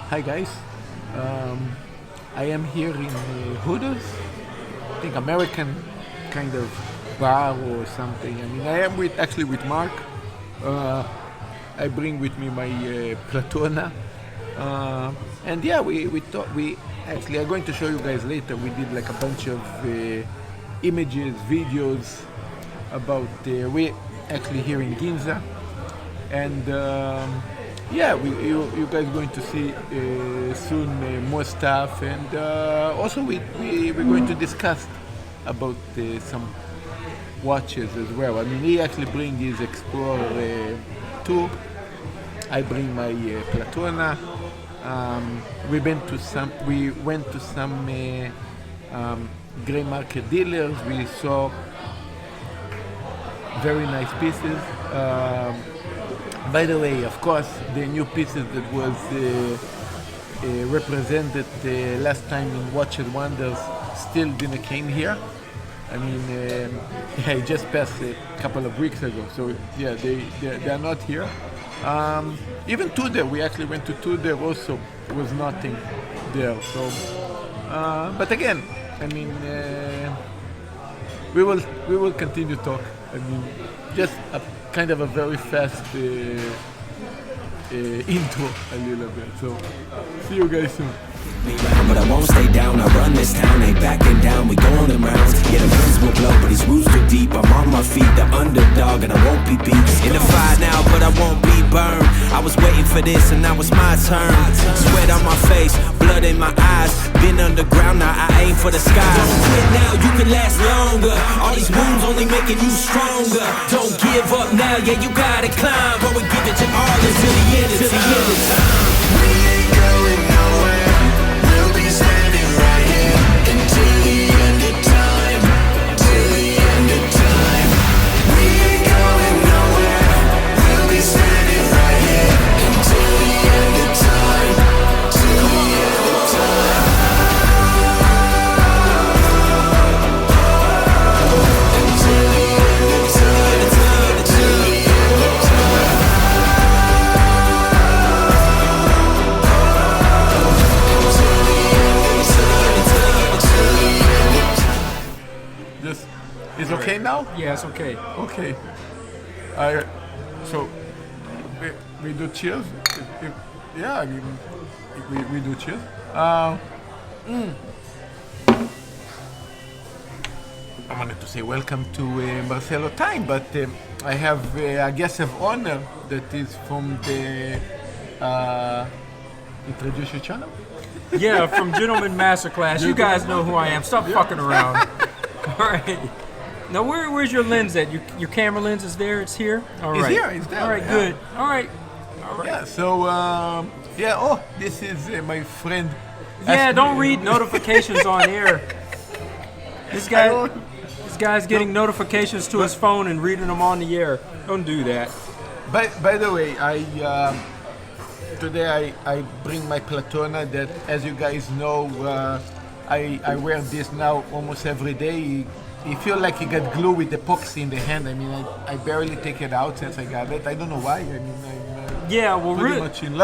Hi guys, I am here in Hooters, I think American kind of bar or something. I mean, I am with Marc. Uh, I bring with me my Platona, and yeah, we thought we actually are going to show you guys later. We did like a bunch of images, videos about we actually here in Ginza, and. Yeah, you guys going to see soon more stuff, and also we're going to discuss about some watches as well. I mean, he actually bring his Explorer 2. I bring my Platona. We went to some gray market dealers. We saw very nice pieces. By the way, of course, the new pieces that was represented last time in Watches Wonders still didn't came here. I mean, it just passed a couple of weeks ago, so yeah, they are not here. Even Tudor, we actually went to Tudor, also was nothing there. So, but again, I mean, we will continue talk. I mean, just a kind of a very fast intro a little bit. So see you guys soon. But I won't stay down, I run this town, ain't backing down, we go on the rounds. Yeah, the winds will blow, but these roots too deep. I'm on my feet, the underdog, and I won't be beat. In the fire now, but I won't be burned. I was waiting for this, and now it's my turn. Sweat on my face, blood in my eyes. Been underground, now I aim for the skies. Don't quit now, you can last longer. All these wounds only making you stronger. Don't give up now, yeah, you gotta climb. But we give it your all until the end of time. We ain't going nowhere. Standing right here until the end of time, till the end of time. We ain't going nowhere. We'll be standing right here until the end of time, till the end of time. Until the end of time, till the end of time. Is okay now? Yeah, it's okay. Okay. So we do cheers. Yeah, I mean we do cheers. I wanted to say welcome to Marcelotime, but I have a guest of honor that is from the introduce your channel. Yeah, from Gentleman Masterclass. You guys know who I am. Stop fucking around. All right. Now, where's your lens at? Your camera lens is there? It's here? All right. It's there. All right, yeah. good. All right. Yeah, so, this is my friend. Yeah, don't read notifications on air. This guy's getting notifications to his phone and reading them on the air. Don't do that. By the way, today I bring my Platona that, as you guys know, I wear this now almost every day. You feel like you got glue with epoxy in the hand. I mean, I barely take it out since I got it. I don't know why. I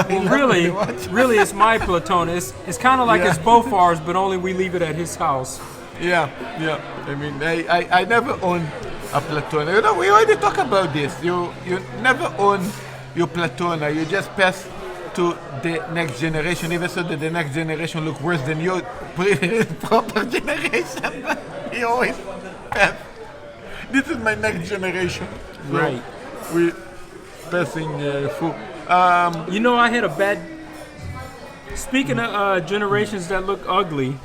mean, really, it's my Platona. It's kind of like it's both ours, but only we leave it at his house. Yeah. I mean, I never own a Platona. You know, we already talked about this. You never own your Platona. You just pass to the next generation, even so that the next generation look worse than your proper generation. You always pass. This is my next generation. So right. We passing through. You know, I had a bad. Speaking of generations that look ugly,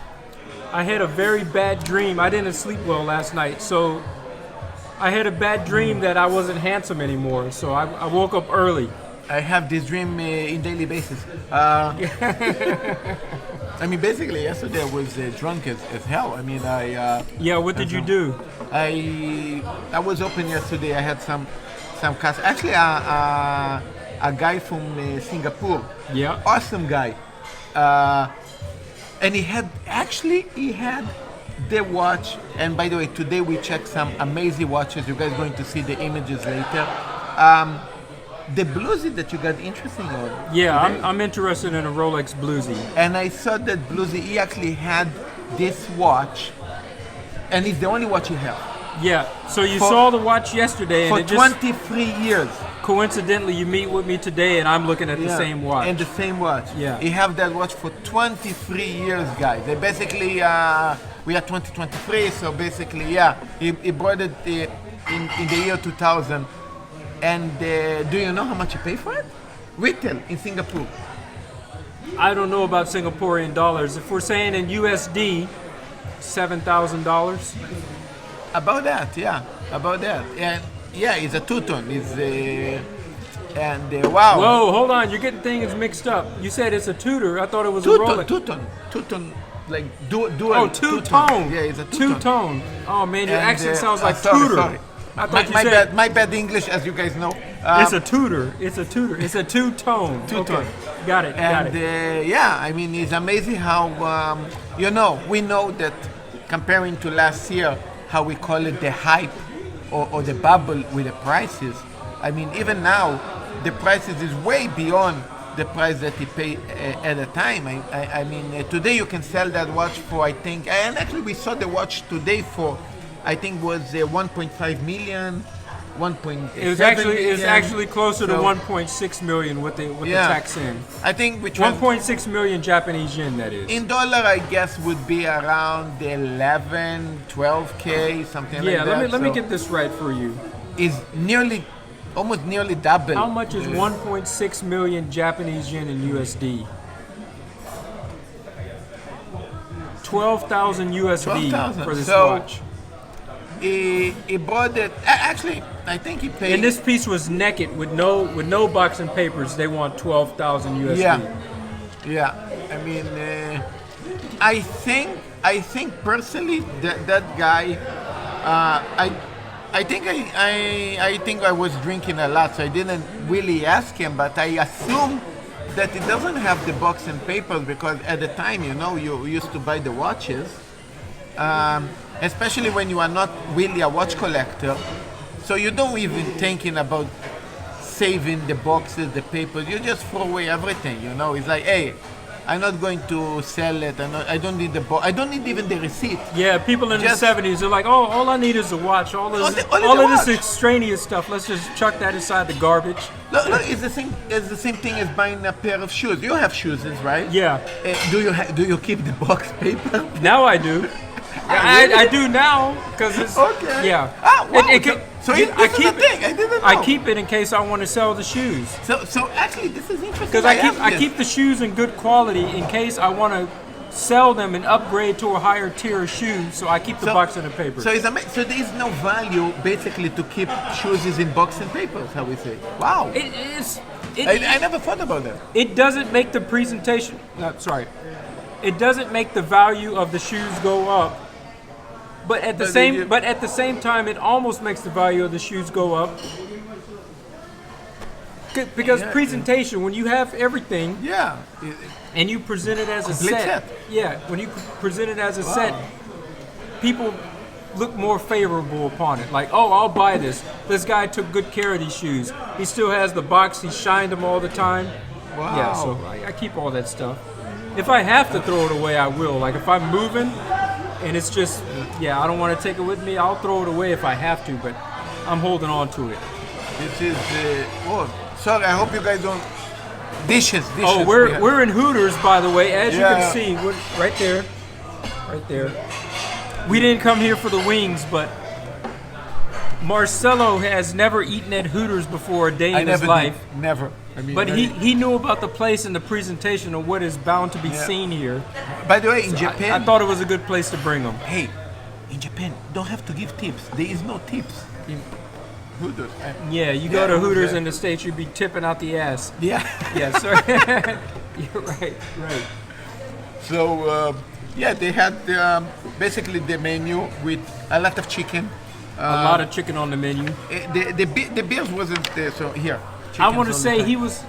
I had a very bad dream. I didn't sleep well last night, so I had a bad dream that I wasn't handsome anymore. So I woke up early. I have this dream in daily basis. I mean, basically, yesterday I was drunk as hell. I mean, Yeah, what did you do? I was open yesterday. I had some cast. Actually, a guy from Singapore. Yeah. Awesome guy. And he had the watch. And by the way, today we checked some amazing watches. You guys are going to see the images later. the bluesy that you got interesting on. Yeah, today. I'm interested in a Rolex Bluesy. And I saw that bluesy. He actually had this watch, and it's the only watch he has Yeah. So you For- saw the watch yesterday, and for it just 23 years. coincidentally you meet with me today, and I'm looking at the same watch. And the same watch. Yeah. He have that watch for 23 years, guys. They basically, we are 2023, so basically, he brought it in the year 2000. And do you know how much you pay for it? Retail in Singapore. I don't know about Singaporean dollars. If we're saying in USD, $7,000. About that, yeah. About that. And yeah, it's a two-tone. It's wow. Whoa, hold on, you're getting things mixed up. You said it's a Tudor. I thought it was a Rolex. Two-tone, like dual. Oh, two-tone. Yeah, it's a two-tone. Two-tone. Oh man, your And, accent sounds like sorry, Tudor. sorry. I thought you my said bad. My bad English, as you guys know. it's a Tudor. It's a Tudor. It's a two-tone. Two-tone. Okay. Got it. And I mean, it's amazing how we know that comparing to last year, how we call it the hype or the bubble with the prices. I mean, even now, the prices is way beyond the price that he paid at the time. I mean, today you can sell that watch for, I think, and actually we saw the watch today for, I think was 1.5 million, 1.7 It's million. actually closer to So- 1.6 in with the tax in. I think which was 1.6 million Japanese yen, that is. in dollar, I guess would be around 11, 12K, something Yeah, like that. let me So get this right for you. is almost nearly double. How much is 1.6 million Japanese yen in USD? 12,000 USD 12,000. for this So- watch. He bought it. Actually, I think he paid. And this piece was naked with no box and papers. They want 12,000 USD. Yeah. I mean, I think personally that guy. I think I was drinking a lot, so I didn't really ask him. But I assume that he doesn't have the box and papers because at the time, you used to buy the watches. Especially when you are not really a watch collector, so you don't even thinking about saving the boxes, the papers. You just throw away everything. It's like, hey, I'm not going to sell it. I don't need the box. I don't need even the receipt. Yeah, people in Just- the 70s, they're like, oh, all I need is a watch. All Only of the this watch. extraneous stuff, let's just chuck that inside the garbage. Look, it's the same. It's the same thing as buying a pair of shoes. You have shoes, right? Yeah, Do you keep the box paper? now I do. really? I do now because it's Okay. yeah. Ah, wow. So I this is keep the thing. I didn't know. I keep it in case I want to sell the shoes So actually, this is interesting. because I keep the shoes in good quality in case I want to sell them and upgrade to a higher tier of shoes. So I keep the box and the paper. So so there is no value basically to keep shoes in box and papers. How we say? Wow. It is. I never thought about that. It doesn't make the presentation. Sorry. It doesn't make the value of the shoes go up. But at the same time, it almost makes the value of the shoes go up. Because Yeah. presentation, when you have everything Yeah. and you present it as a Complete set. yeah, when you present it as a set, people look more favorable upon it. Like, oh, I'll buy this. This guy took good care of these shoes. He still has the box. He shined them all the time. Wow. Yeah, so I keep all that stuff. If I have to throw it away, I will. Like if I'm moving and it's just, I don't want to take it with me, I'll throw it away if I have to, but I'm holding on to it. This is sorry. I hope you guys don't dishes. Oh, we're in Hooters, by the way. As you Yeah. can see, right there. We didn't come here for the wings, but Marcelo has never eaten at Hooters before a day in his life. did. Never. I mean, But he knew about the place and the presentation of what is bound to be seen here. By the way, in I Japan, thought it was a good place to bring them. hey, in Japan, don't have to give tips. There is no tips in Hooters. Yeah, you go Yeah, to Hooters yeah. in the States, you'd be tipping out the ass. Yeah. Yeah, so you're right. So they had basically the menu with a lot of chicken. A lot of chicken on the menu. The beers wasn't there, so here. I want to chicken's on say the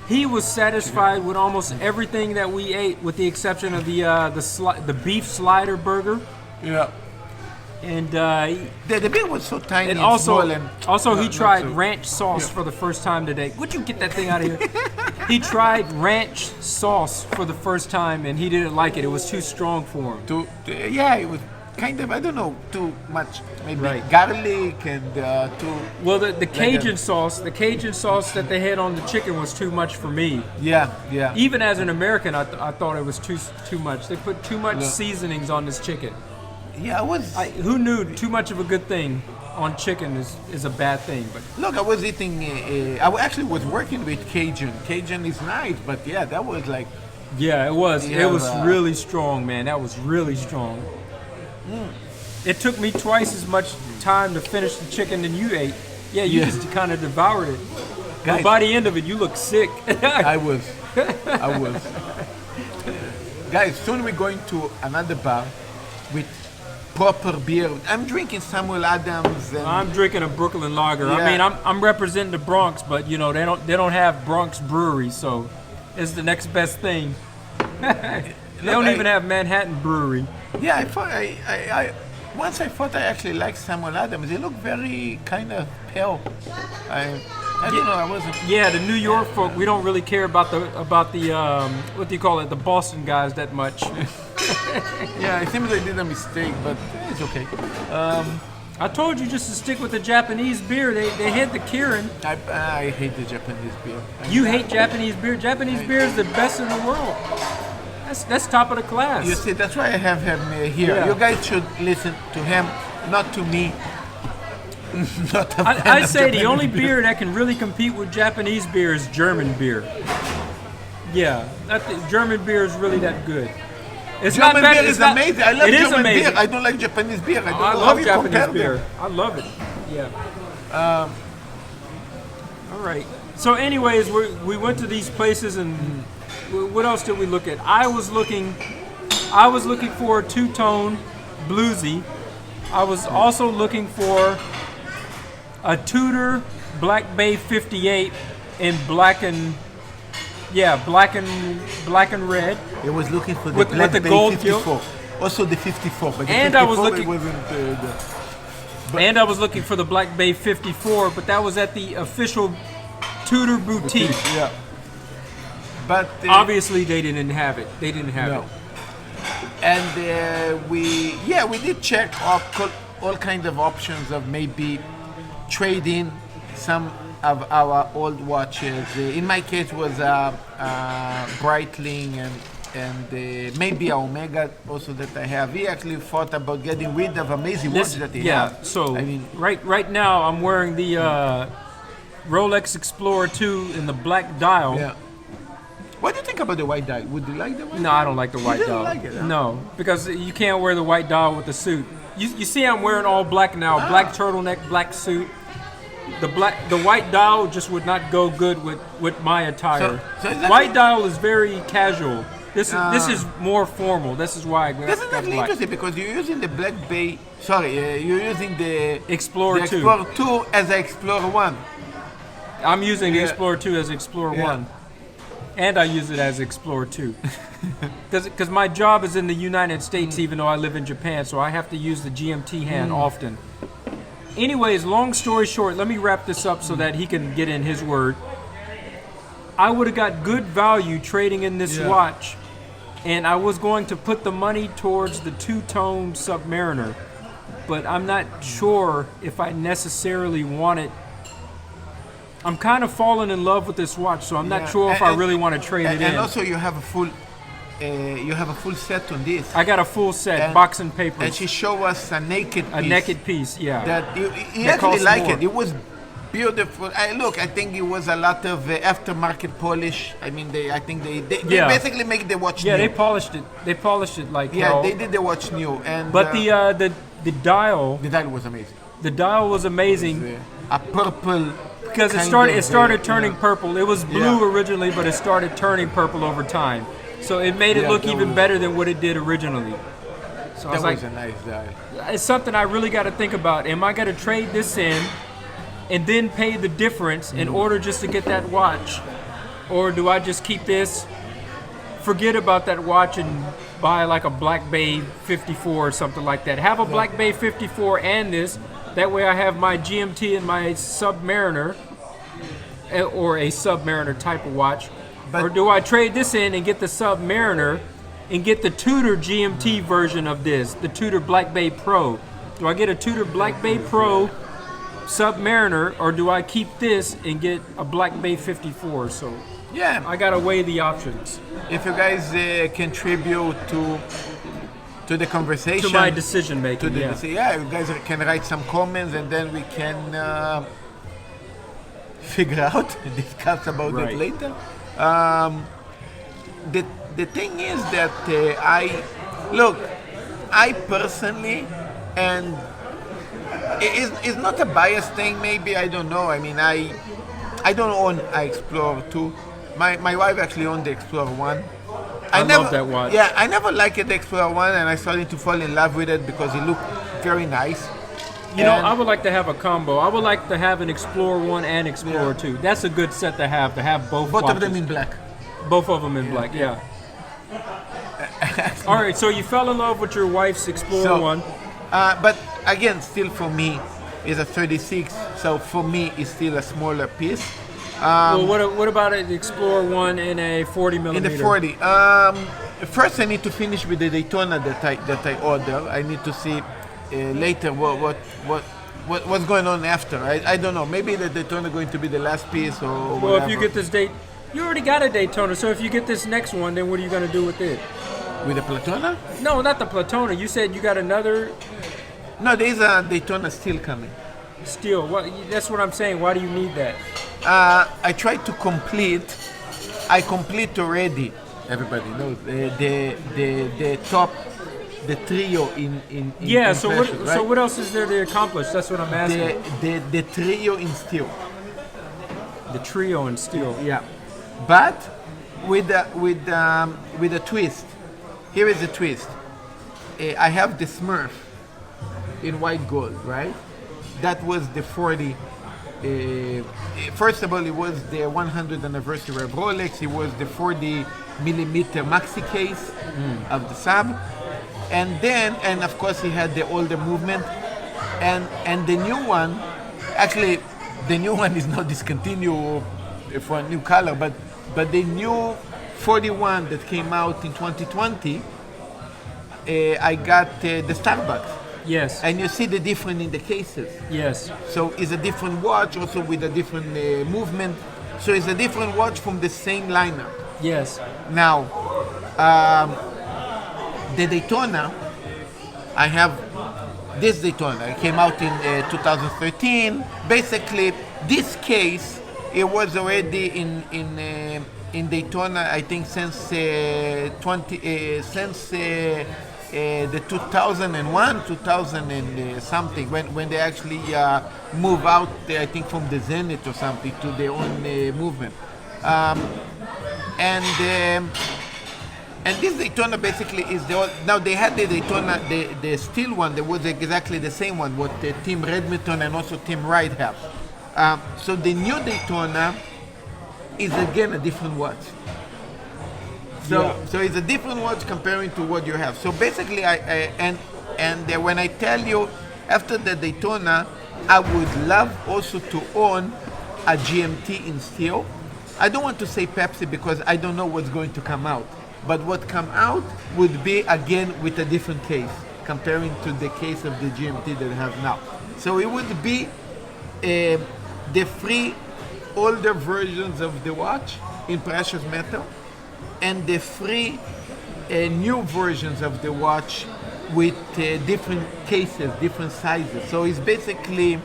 he was satisfied with almost everything that we ate, with the exception of the beef slider burger. yeah. And The beer was so tiny and and also, small and he not tried so- ranch sauce Yeah. for the first time today. Would you get that thing out of here? He tried ranch sauce for the first time, and he didn't like it. It was too strong for him. Yeah, it was kind of, I don't know, too much, maybe Right. garlic and too. Well, the Cajun a- sauce, that they had on the chicken was too much for me. Yeah, yeah. Even as an American, I thought it was too much. They put too much Yeah. seasonings on this chicken. Yeah, I was. Who knew too much of a good thing on chicken is a bad thing? But Look, I was eating. Actually was working with Cajun. Cajun is nice, but yeah, that was like. yeah, it was. Yeah, It was really strong, man. That was really strong. It took me twice as much time to finish the chicken than you ate. Yeah, you Yeah. just kind of devoured it. Guys. But by the end of it, you look sick. I was. Guys, soon we're going to another bar with proper beer. I'm drinking Samuel Adams and I'm drinking a Brooklyn Lager. I Yeah. mean, I'm representing the Bronx, but you know they don't have Bronx Brewery, so it's the next best thing. They don't even have Manhattan Brewery. yeah, I thought once I thought I actually liked Samuel Adams. He looked very kind of pale. I don't know. I wasn't. Yeah, the New York folk, we don't really care about the what do you call it, the Boston guys that much. Yeah, it seems I did a mistake, but it's okay. I told you just to stick with the Japanese beer. They had the Kirin. I hate the Japanese beer. You hate Japanese beer. Japanese beer is the best in the world. That's top of the class. You see, that's why I have him here. Yeah. You guys should listen to him, not to me. Not a fan I of say the Japanese only beer that can really compete with Japanese beer is German beer. Yeah, German beer is really that good. It's German not bad. beer it's is not- amazing. I love it is German amazing. beer. I don't like Japanese beer. I don't I know how love you Japanese compare beer. them. I love it. Yeah. All right. So, anyways, we went to these places, and what else did we look at? I was looking for a two-tone bluesy. I was also looking for a Tudor Black Bay 58 in black and red. I was looking for the With Black the Bay gold 54. Also the 54, but the And 54 I was looking- it wasn't. And I was looking for the Black Bay 54, but that was at the official Tudor boutique. Yeah. But Obviously, they didn't have it. They didn't have no. it. And we did check all kinds of options of maybe trading some of our old watches. In my case was Breitling and maybe a Omega also that I have. We actually thought about getting rid of amazing watches that they have. So I mean, right now I'm wearing the Rolex Explorer 2 in the black dial. yeah. What do you think about the white dial? Would you like the white No, I don't like the white didn't dial. like it, huh? No, because you can't wear the white dial with the suit. You see, I'm wearing all black now. Ah. Black turtleneck, black suit. The white dial just would not go good with my attire. So is that White mean- dial is very casual. This is more formal. This is why I got That's actually black. interesting because you're using the Black Bay. Sorry, you're using the Explorer the 2. Explorer 2 as an Explorer 1. I'm using the Yeah. Explorer 2 as Explorer Yeah. 1. And I use it as Explorer 2. Because my job is in the United States, even though I live in Japan, so I have to use the GMT hand often. Anyways, long story short, let me wrap this up so that he can get in his word. I would have got good value trading in this Yeah. watch, and I was going to put the money towards the two-tone Submariner, but I'm not sure if I necessarily want it. I'm kind of falling in love with this watch, so I'm not Yeah. sure if I really want to trade it in. And also you have a full set on this. I got a full set, And- box and papers, And she showed us a naked piece. a naked piece, yeah. That you That actually costs like more. it. It was beautiful. I think it was a lot of aftermarket polish. I mean, I think they Yeah. basically make the watch Yeah, new. they polished it. They polished it like Yeah, hell. they did the watch new. And But the dial, the dial was amazing. the dial was amazing A purple. because it kind started of, turning yeah. purple. It was blue Yeah. originally, but it started turning purple over time. So it made it Yeah, look that even was- better than what it did originally. So I That was like, was a nice dial. it's something I really got to think about. Am I going to trade this in and then pay the difference in order just to get that watch? Or do I just keep this, forget about that watch, and buy like a Black Bay 54 or something like that. Have a Black Bay 54 and this. That way I have my GMT and my Submariner, or a Submariner type of watch. But- or do I trade this in and get the Submariner and get the Tudor GMT version of this, the Tudor Black Bay Pro? Do I get a Tudor Black Bay Pro Submariner, or do I keep this and get a Black Bay 54? So Yeah. I gotta weigh the options If you guys contribute to the conversation, to my decision to making. the Yeah. you guys can write some comments, and then we can figure out and discuss about Right. it later. The thing is that I personally, and it's not a biased thing. Maybe, I don't know. I mean, I don't own an Explorer 2. My wife actually owned the Explorer 1. I love that watch. Yeah, I never liked the Explorer 1, and I started to fall in love with it because it looked very nice. You know, And- I would like to have a combo. I would like to have an Explorer 1 and Explorer 2. That's a good set to have both both watches. of them in black. Both of them in black, yeah. All right, so you fell in love with your wife's Explorer So, 1. But again, still for me, is a 36. So for me, it's still a smaller piece. Well, what about an Explorer 1 in a 40 In millimeter? the 40. First, I need to finish with the Daytona that I order. I need to see later what's going on after. I don't know. Maybe the Daytona going to be the last piece or whatever. Well, if you get this date, you already got a Daytona. So if you get this next one, then what are you going to do with it? with the Platona? No, not the Platona. You said you got another No, there is a Daytona still coming. steel. What? That's what I'm saying. Why do you need that? I tried to complete. I complete already. Everybody knows the top, the trio in Yeah. in So fashion, what? right? So what else is there to accomplish? That's what I'm asking. the trio in steel. The trio and steel. Yeah, but with a twist. Here is the twist. I have the Smurf in white gold, right? That was the 40. First of all, it was the 100th anniversary of Rolex. It was the 40 millimeter maxi case of the sub, and of course he had the older movement, and the new one. Actually, the new one is not discontinued for a new color, but the new 41 that came out in 2020, I got the Starbucks, Yes. and you see the difference in the cases. Yes. So it's a different watch, also with a different movement. So it's a different watch from the same lineup. Yes. Now, the Daytona, I have this Daytona. It came out in 2013. Basically, this case, it was already in Daytona, I think, since the 2001, 2000 and something, when they actually move out, I think, from the Zenith or something to their own movement. And this Daytona basically is the old. Now they had the Daytona, the steel one, that was exactly the same one, what Tim Redmington and also Tim Wright have. So the new Daytona is again a different watch. So it's a different watch comparing to what you have. So basically, when I tell you after the Daytona, I would love also to own a GMT in steel. I don't want to say Pepsi because I don't know what's going to come out. But what come out would be again with a different case, comparing to the case of the GMT that I have now. So it would be the three older versions of the watch in precious metal, and the three new versions of the watch with different cases, different sizes. So it's basically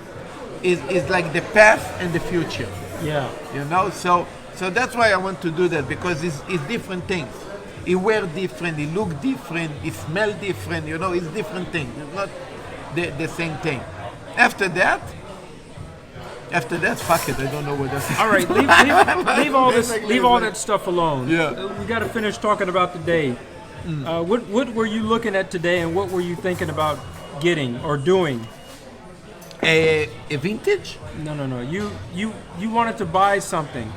is like the past and the future. Yeah. You know, so that's why I want to do that, because it's different things. It wear different, it look different, it smell different. You know, it's different things. It's not the same thing. After that, fuck it. I don't know what else. All right, leave all this, leave all that stuff alone. Yeah. We got to finish talking about the day. What were you looking at today, and what were you thinking about getting or doing? A vintage? No. You wanted to buy something,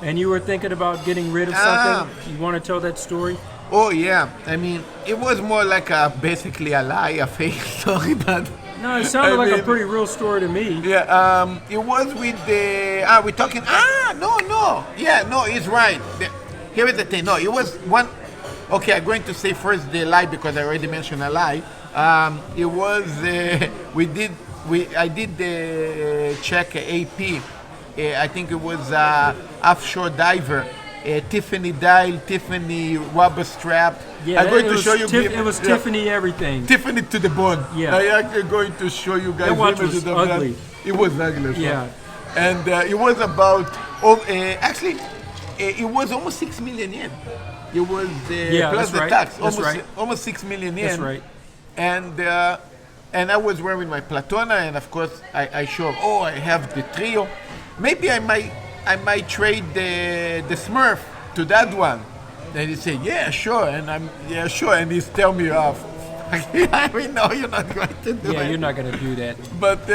and you were thinking about getting rid of something. You want to tell that story? Oh yeah, I mean, it was more like basically a lie, a fake story, but No, it sounded I like a mean, pretty real story to me. yeah. It was with the. We're talking. No. Yeah, no, he's right. Here is the thing. No, it was one. Okay, I'm going to say first the lie because I already mentioned a lie. It was I did the check AP. I think it was offshore diver. Tiffany dial, Tiffany rubber strap. Yeah, I'm going it to was show you. it was Tiffany everything. Tiffany to the bone. Yeah. I'm actually going to show you guys That watch images was of that. ugly. It was ugly. So. Yeah. And it was about, it was almost 6 million yen. It was plus that's the right. tax, That's right. almost 6 million yen. That's right. And I was wearing my Platona, and of course I showed, I have the trio. Maybe I might trade the Smurf to that one. And he said, yeah, sure. And sure. And he's telling me off. I mean, no, you're not going to do it. Yeah, you're not gonna do that. But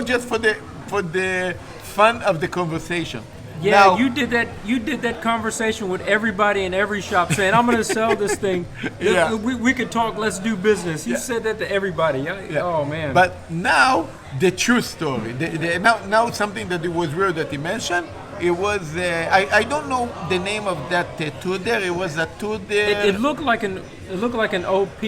just for the fun of the conversation. Yeah, Now, you did that. You did that conversation with everybody in every shop, saying, "I'm going to sell this thing. Yeah. We could talk. Let's do business." You Yeah. said that to everybody. Yeah. Oh man. But now the true story. Now something that it was real that he mentioned. It was I don't know the name of that tattoo there. It was a tattoo there. it looked like an OP.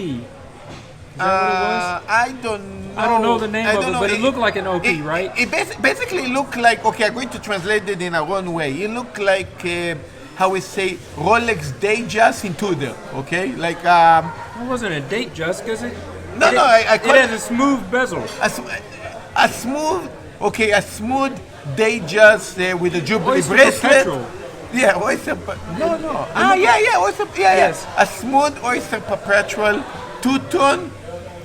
Is that what it was? I don't know. I don't know the name I of don't it, know. but it looked like an OP, right? It basically looked like, okay, I'm going to translate it in a wrong way. It looked like, how we say, Rolex Datejust in Tudor, okay? Like, It wasn't a date just because it. No, it, no, I it call had it- a smooth bezel. a smooth Datejust with a Jubilee Oyster bracelet. Perpetual. Yeah, oyster. No. Oyster. Yeah. Yes. A smooth oyster perpetual, two-tone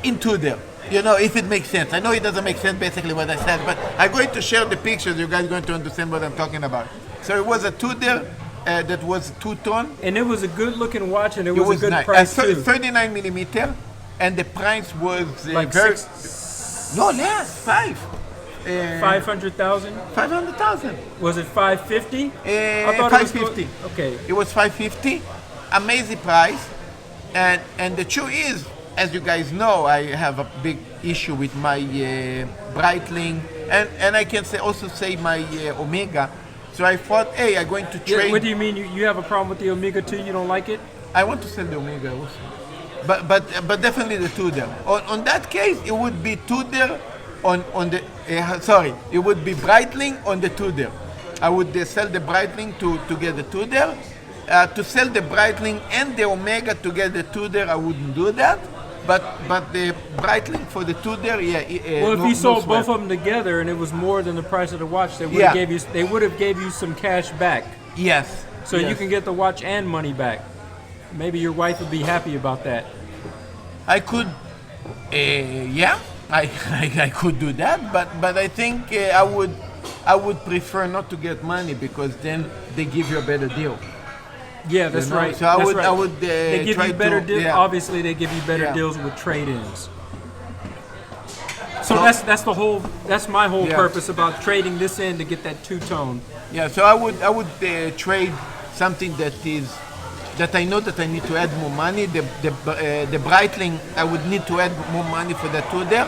in Tudor. If it makes sense. I know it doesn't make sense basically what I said, but I'm going to share the pictures. You guys are going to understand what I'm talking about. So it was a Tudor that was two-tone. And it was a good looking watch, and it It was, was a good nice. price too. 39 millimeter, and the price was Like very. six, No less, 500,000. 500,000. Was it 550? I thought 550. It was okay. It was 550. Amazing price. And the truth is, as you guys know, I have a big issue with my Breitling, and I can also say my Omega. So I thought, hey, I'm going to Yeah, trade. what do you mean? You have a problem with the Omega 2? You don't like it? I want to sell the Omega also. But definitely the Tudor. On that case, it would be Tudor on the it would be Breitling on the Tudor. I would sell the Breitling to get the Tudor. To sell the Breitling and the Omega to get the Tudor, I wouldn't do that. But the Breitling for the Tudor, Well, if you sold both of them together and it was more than the price of the watch, they would have gave you some cash back, Yes. so you can get the watch and money back. Maybe your wife would be happy about that. I could, I could do that, but I think I would prefer not to get money because then they give you a better deal. Yeah, that's right. So I That's would, right. I would. They give try you better to, deals. yeah. Obviously, they give you better Yeah. deals with trade-ins. So that's the whole. That's my whole Yeah. purpose about trading this in to get that two-tone. Yeah, so I would trade something that I know that I need to add more money. The Breitling, I would need to add more money for that Tudor,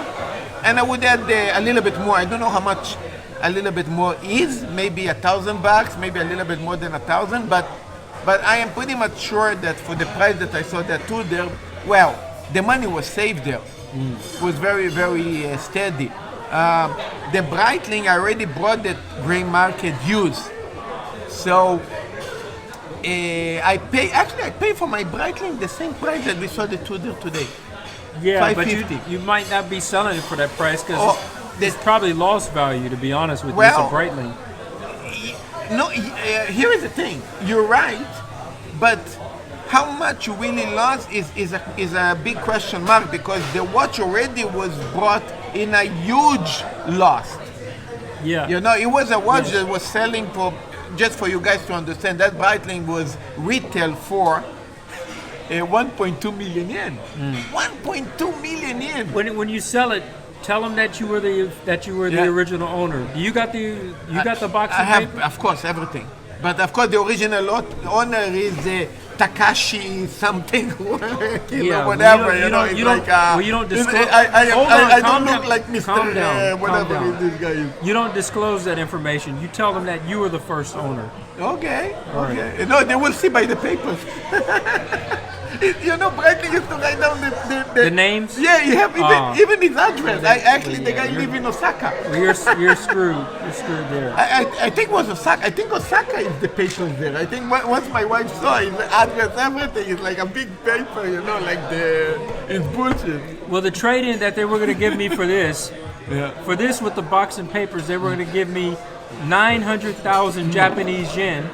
and I would add a little bit more. I don't know how much a little bit more is. Maybe $1,000, maybe a little bit more than 1,000, but I am pretty much sure that for the price that I saw that Tudor, well, the money was saved there. It was very, very steady. The Breitling, I already brought that gray market used. So I pay for my Breitling the same price that we saw the Tudor today. Yeah, but $550. you might not be selling it for that price because Oh, it's probably lost value. To be honest with you, Well, it's a Breitling. No, here is the thing. You're right, but how much you really lost is a big question mark because the watch already was bought in a huge loss. Yeah. It was a watch Yeah. that was selling for, just for you guys to understand, that Breitling was retail for 1.2 million yen. 1.2 million yen. When you sell it, tell them that you were the Yeah. original owner. You got the box I of have, paper? of course, everything. But of course, the original owner is Takashi something, Yeah, whatever. you You know, don't- it's you don't- like well, you don't disclose- I Hold on, don't calm look down. like Mr. Calm down, whatever calm down. this guy is. You don't disclose that information. You tell them that you were the first owner. Okay, right. okay. No, they will see by the papers. You know, Bradley used to write down The names? Yeah, you have even his address. The guy you're- live in Osaka. Well, you're screwed. You're screwed there. I think it was Osaka. I think Osaka is the papers there. I think once my wife saw his address, everything is like a big paper, you know, like it's bullshit. Well, the trade-in that they were going to give me for this, Yeah. with the box and papers, they were going to give me 900,000 Japanese yen.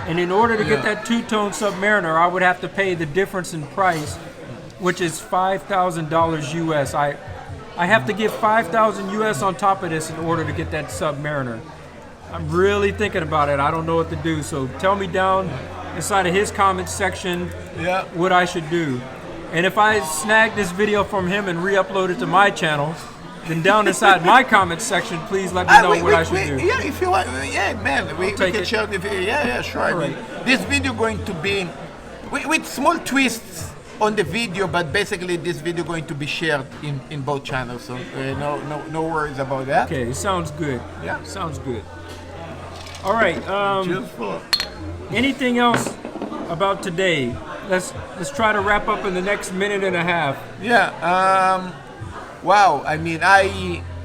And in order to get Yeah. that two-tone Submariner, I would have to pay the difference in price, which is $5,000 US. I have to give 5,000 US on top of this in order to get that Submariner. I'm really thinking about it. I don't know what to do. So tell me down inside of his comments section Yeah. what I should do. And if I snag this video from him and re-upload it to my channel, then down inside my comments section, please let me know what I should do. Yeah, if you want, yeah, man, we take can it. share the video. Yeah, sure. I mean, Alright. this video going to be with small twists on the video, but basically this video going to be shared in both channels. So no worries about that. Okay, sounds good. Yeah. Sounds good. All right. Just for Anything else about today? Let's try to wrap up in the next minute and a half. yeah. Wow. I mean,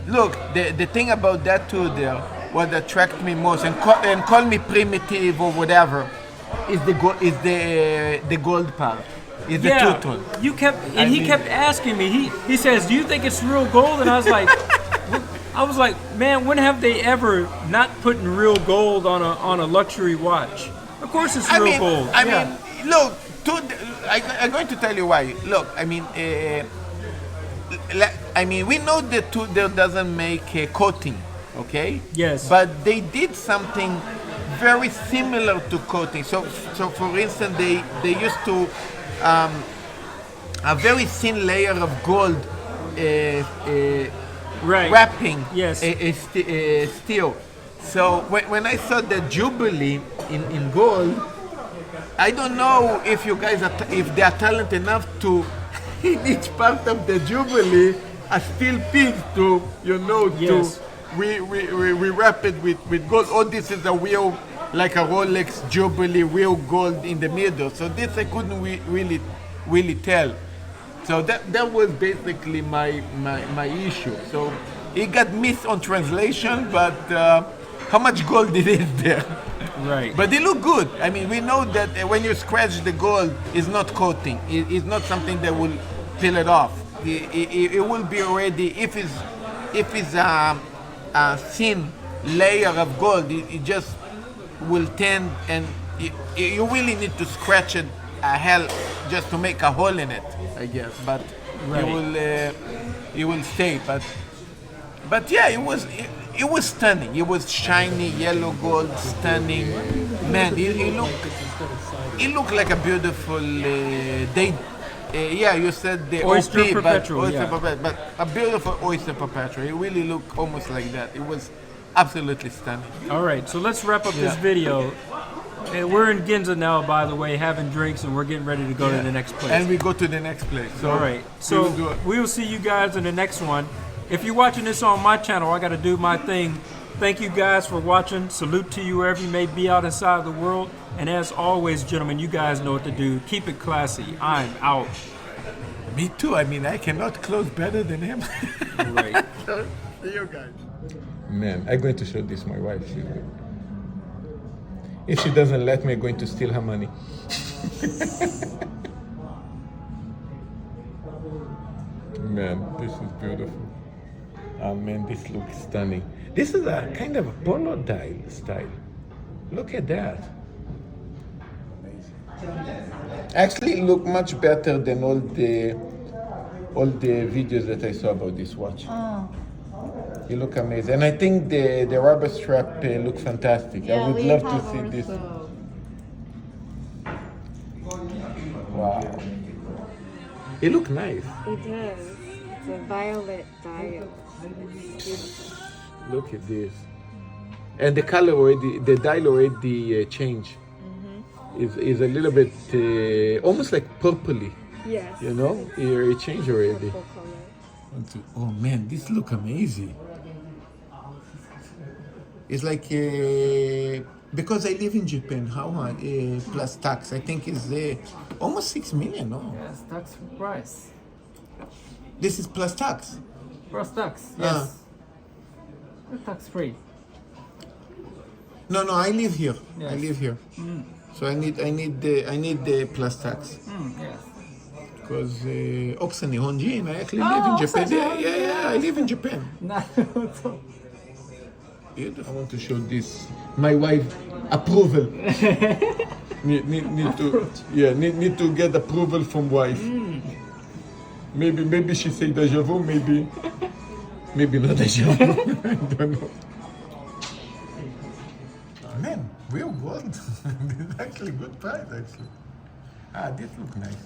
look. The thing about that too, there, what attracted me most, and call me primitive or whatever, is the gold part. Is the two-tone. You kept and he kept asking me. He says, "Do you think it's real gold?" And I was like, "Man, when have they ever not putting real gold on a luxury watch? Of course it's real gold." I mean, look. I'm going to tell you why. Look, I mean, we know that Tudor doesn't make a coating, okay? Yes. But they did something very similar to coating. So for instance, they used to a very thin layer of gold right. wrapping Yes. steel. So when I saw the Jubilee in gold, I don't know if you guys if they are talented enough to in each part of the Jubilee a steel piece to Yes. we wrap it with gold. Oh, this is a real like a Rolex Jubilee real gold in the middle. So this I couldn't really tell. So that was basically my issue. So it got missed on translation, but how much gold it is there? Right. But they look good. I mean, we know that when you scratch the gold, it's not coating. It's not something that will peel it off. It will be already if it's a thin layer of gold. It just will tend, and you really need to scratch it a hell just to make a hole in it, I guess. But Right. it will stay. But yeah, it was stunning. It was shiny yellow gold, stunning. Man, it looked like a beautiful day. Yeah, you said the Oyster OP, Perpetual, but, oyster yeah. perpetual, but a beautiful oyster perpetual. It really looked almost like that. It was absolutely stunning. All right. So let's wrap up this Yeah. video. We're in Ginza now, by the way, having drinks, and we're getting ready to go to the next place. And we go to the next place. So All right. we So will do it. we will see you guys in the next one. If you're watching this on my channel, I got to do my thing. Thank you guys for watching. Salute to you wherever you may be out inside the world. And as always, gentlemen, you guys know what to do. Keep it classy. I'm out. Me too. I mean, I cannot close better than him. Right. See you guys. Man, I'm going to show this my wife. If she doesn't let me, I'm going to steal her money. Man, this is beautiful. Oh man, this looks stunning. This is a kind of a polo style. Look at that. Actually, it look much better than all the videos that I saw about this watch. You look amazing, and I think the rubber strap look fantastic. I would love to see this. Wow, it look nice. It does. It's a violet dial. It's beautiful. Look at this, and the color already, the dial already changed. is a little bit almost like purpley. Yes. You know, it changed already. Purple color. Oh man, this look amazing. It's like because I live in Japan. How much plus tax? I think is almost 6 million. No, Yes, tax price. this is plus tax. Plus tax, Ah. yes. Tax free. No, I live here. I Yes. live here. So I need the plus tax. Yes. Because Oksa Nihonjin, I actually live in Japan. Yeah, I live in Japan. I want to show this. My wife approval. need to get approval from wife. Maybe she say deja vu, maybe not deja vu. I don't know. Man, real gold. This is actually good price actually. This look nice.